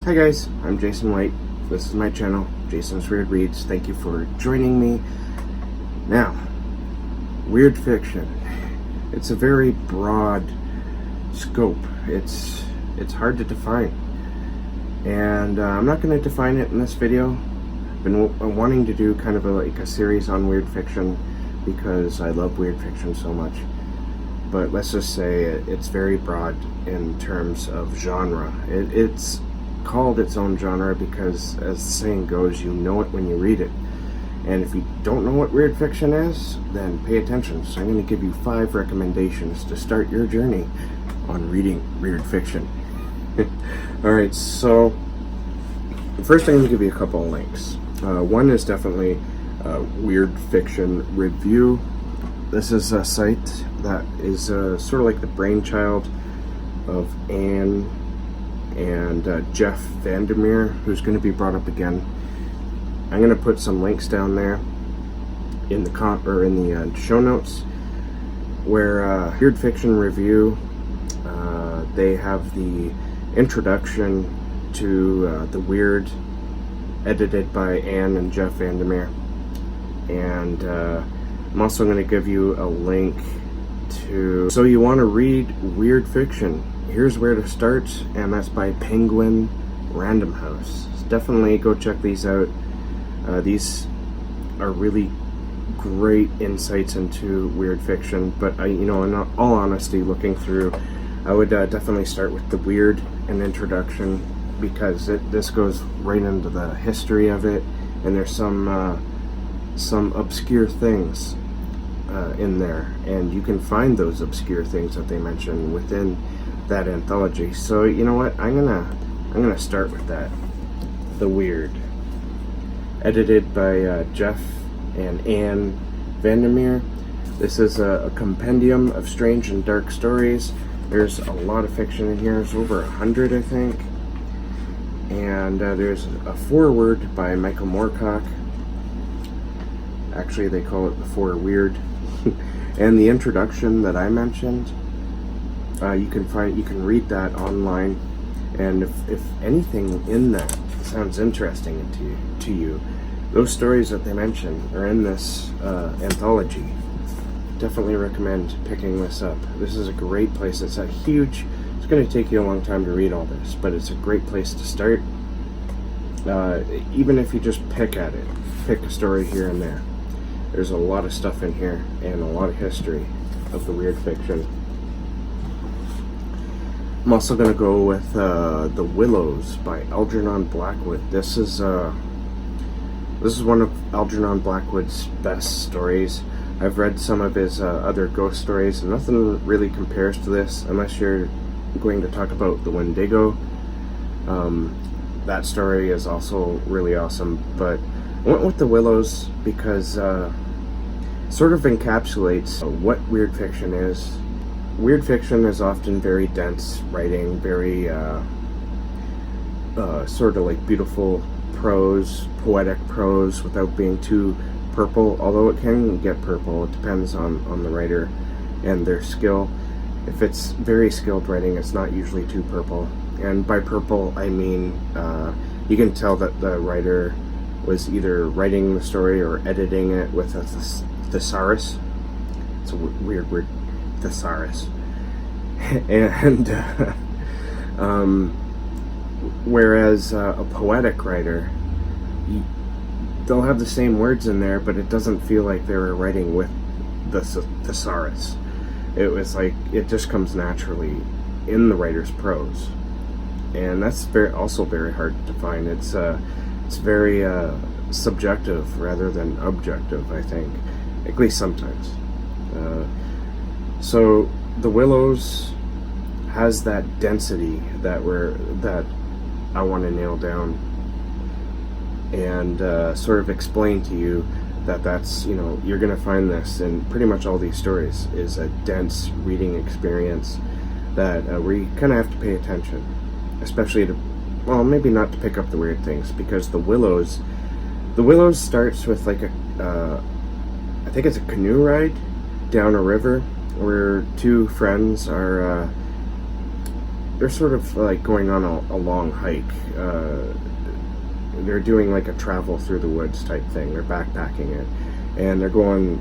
Hi guys, I'm Jason White. This is my channel, Jason's Weird Reads. Thank you for joining me. Now, weird fiction. It's a very broad scope. It's hard to define. And I'm not going to define it in this video. I've been wanting to do kind of a series on weird fiction because I love weird fiction so much. But let's just say it's very broad in terms of genre. It's called its own genre because, as the saying goes, you know it when you read it. And if you don't know what weird fiction is, then pay attention. So I'm going to give you 5 recommendations to start your journey on reading weird fiction. Alright, so first I'm going to give you a couple of links. One is definitely Weird Fiction Review. This is a site that is sort of like the brainchild of Anne and Jeff VanderMeer, who's going to be brought up again. I'm going to put some links down there in the show notes, where Weird Fiction Review, they have the introduction to The Weird, edited by Anne and Jeff VanderMeer. And I'm also going to give you a link to, so you want to read weird fiction, here's where to start, and that's by Penguin Random House. So definitely go check these out. These are really great insights into weird fiction, but in all honesty, looking through, I would definitely start with The Weird, an introduction, because this goes right into the history of it, and there's some obscure things in there, and you can find those obscure things that they mention within that anthology. So you know what, I'm gonna start with that. The Weird, edited by Jeff and Anne VanderMeer. This is a compendium of strange and dark stories. There's a lot of fiction in here. There's over 100, I think. And there's a foreword by Michael Moorcock. Actually, they call it the Weird. And the introduction that I mentioned, you can read that online. And if anything in that sounds interesting to you, those stories that they mention are in this anthology. Definitely recommend picking this up. This is a great place. It's going to take you a long time to read all this, but it's a great place to start. Even if you just pick a story here and there. There's a lot of stuff in here and a lot of history of the weird fiction. I'm also going to go with The Willows by Algernon Blackwood. This is one of Algernon Blackwood's best stories. I've read some of his other ghost stories, and nothing really compares to this, unless you're going to talk about the Wendigo. That story is also really awesome, but I went with The Willows because it sort of encapsulates what weird fiction is. Weird fiction is often very dense writing, very sort of like beautiful prose, poetic prose, without being too purple, although it can get purple. It depends on the writer and their skill. If it's very skilled writing, it's not usually too purple. And by purple, I mean you can tell that the writer was either writing the story or editing it with a thesaurus. It's a weird word, thesaurus. And whereas a poetic writer, they'll have the same words in there, but it doesn't feel like they were writing with the thesaurus. It was like, it just comes naturally in the writer's prose. And that's also very hard to find. It's very subjective rather than objective, I think, at least sometimes. So The Willows has that density that I want to nail down and sort of explain to you that's you're gonna find this in pretty much all these stories, is a dense reading experience that where you kind of have to pay attention, especially to, well, maybe not to pick up the weird things, because The Willows starts with like I think it's a canoe ride down a river where two friends are they're sort of like going on a long hike. They're doing like a travel through the woods type thing. They're backpacking it, and they're going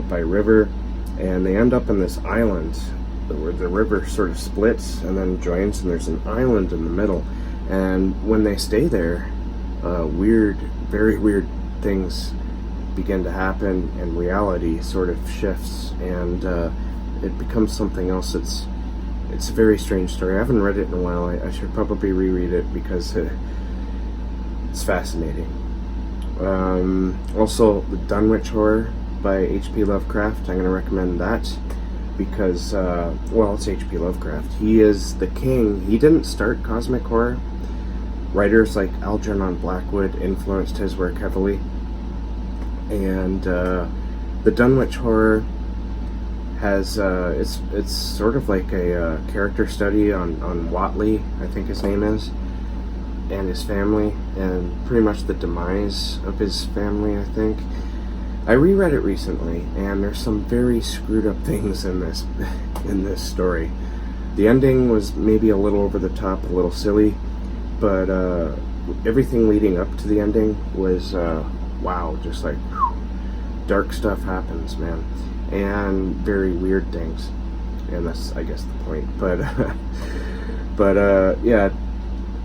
by river, and they end up in this island where the river sort of splits and then joins, and there's an island in the middle. And when they stay there, very weird things begin to happen, and reality sort of shifts, and it becomes something else. It's a very strange story. I haven't read it in a while. I should probably reread it because it's fascinating. Also, the Dunwich Horror by H.P. Lovecraft. I'm going to recommend that because, well, it's H.P. Lovecraft. He is the king. He didn't start cosmic horror. Writers like Algernon Blackwood influenced his work heavily. And the Dunwich Horror has it's sort of like a character study on Whatley, I think his name is, and his family, and pretty much the demise of his family, I think. I reread it recently, and there's some very screwed up things in this story. The ending was maybe a little over the top, a little silly, but everything leading up to the ending was wow, just like whew, dark stuff happens, man, and very weird things, and that's, I guess, the point. But yeah,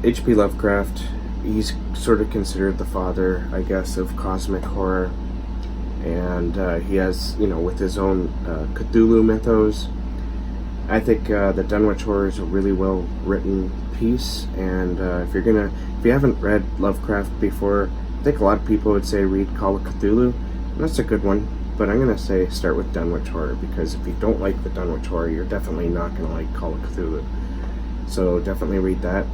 H.P. Lovecraft, he's sort of considered the father, I guess, of cosmic horror, and he has, with his own Cthulhu mythos. I think the Dunwich Horror is a really well written piece, and if you haven't read Lovecraft before, I think a lot of people would say read Call of Cthulhu, and that's a good one, but I'm going to say start with Dunwich Horror, because if you don't like the Dunwich Horror, you're definitely not going to like Call of Cthulhu. So definitely read that.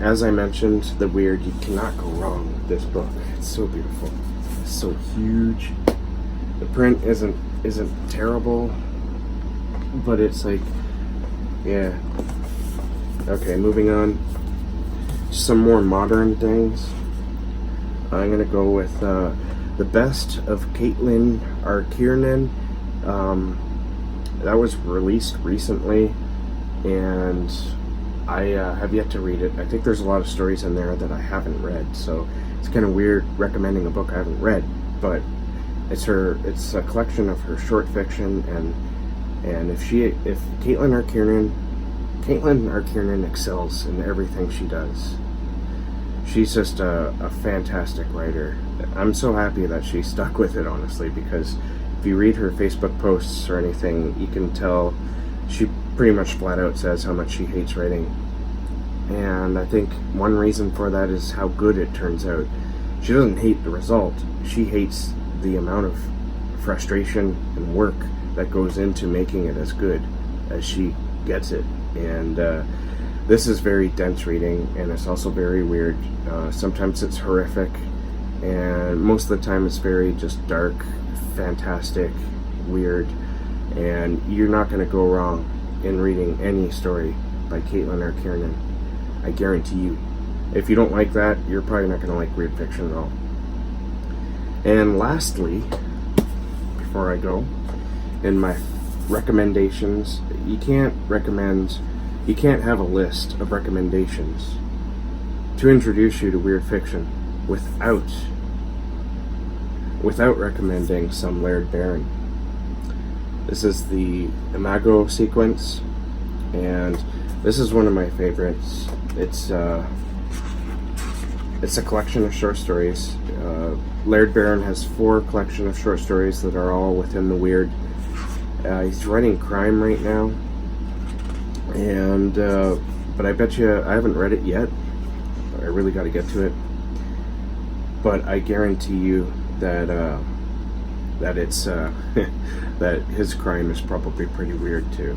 As I mentioned, the weird, you cannot go wrong with this book. It's so beautiful. It's so huge. The print isn't terrible, but it's like, yeah. Okay, moving on. Some more modern things. I'm gonna go with The Best of Caitlin R. Kiernan. That was released recently, and I have yet to read it. I think there's a lot of stories in there that I haven't read, so it's kind of weird recommending a book I haven't read. But it's a collection of her short fiction, and if Caitlin R. Kiernan excels in everything she does. She's just a fantastic writer. I'm so happy that she stuck with it, honestly, because if you read her Facebook posts or anything, you can tell she pretty much flat out says how much she hates writing. And I think one reason for that is how good it turns out. She doesn't hate the result. She hates the amount of frustration and work that goes into making it as good as she gets it. And this is very dense reading, and it's also very weird. Sometimes it's horrific, and most of the time it's very just dark, fantastic, weird, and you're not going to go wrong in reading any story by Caitlin R. Kiernan. I guarantee you. If you don't like that, you're probably not going to like weird fiction at all. And lastly, before I go, in my recommendations, you can't have a list of recommendations to introduce you to weird fiction without recommending some Laird Barron. This is the Imago sequence, and this is one of my favorites. It's a collection of short stories. Laird Barron has 4 collection of short stories that are all within the weird. He's writing crime right now, and but I bet you I haven't read it yet. I really got to get to it, but I guarantee you that it's that his crime is probably pretty weird too.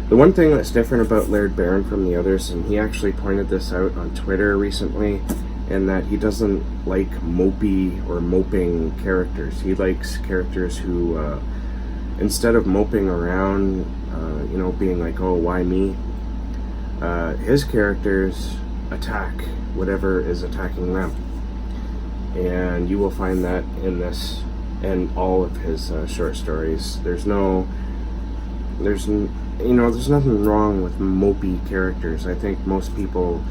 The one thing that's different about Laird Barron from the others, and he actually pointed this out on Twitter recently, in that he doesn't like mopey or moping characters. He likes characters who, instead of moping around, being like, oh, why me? His characters attack whatever is attacking them. And you will find that in all of his short stories. you know, there's nothing wrong with mopey characters. I think most people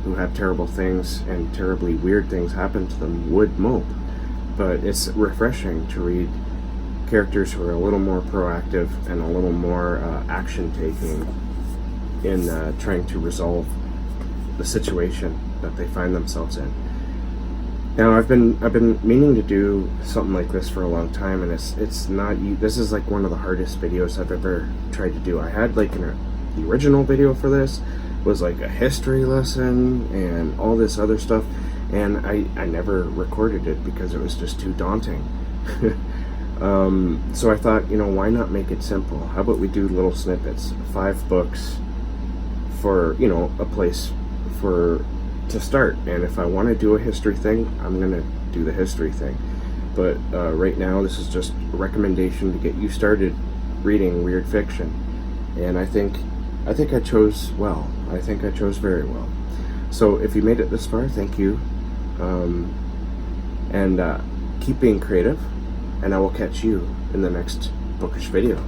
who have terrible things and terribly weird things happen to them would mope. But it's refreshing to read characters who are a little more proactive and a little more action-taking in trying to resolve the situation that they find themselves in. Now, I've been meaning to do something like this for a long time, and it's not. This is like one of the hardest videos I've ever tried to do. I had like the original video for this was like a history lesson and all this other stuff, and I never recorded it because it was just too daunting. So I thought, you know, why not make it simple? How about we do little snippets, 5 books for, you know, a place to start. And if I want to do a history thing, I'm gonna do the history thing. But right now, this is just a recommendation to get you started reading weird fiction. And I think I chose well. I think I chose very well. So if you made it this far, thank you. And keep being creative, and I will catch you in the next bookish video.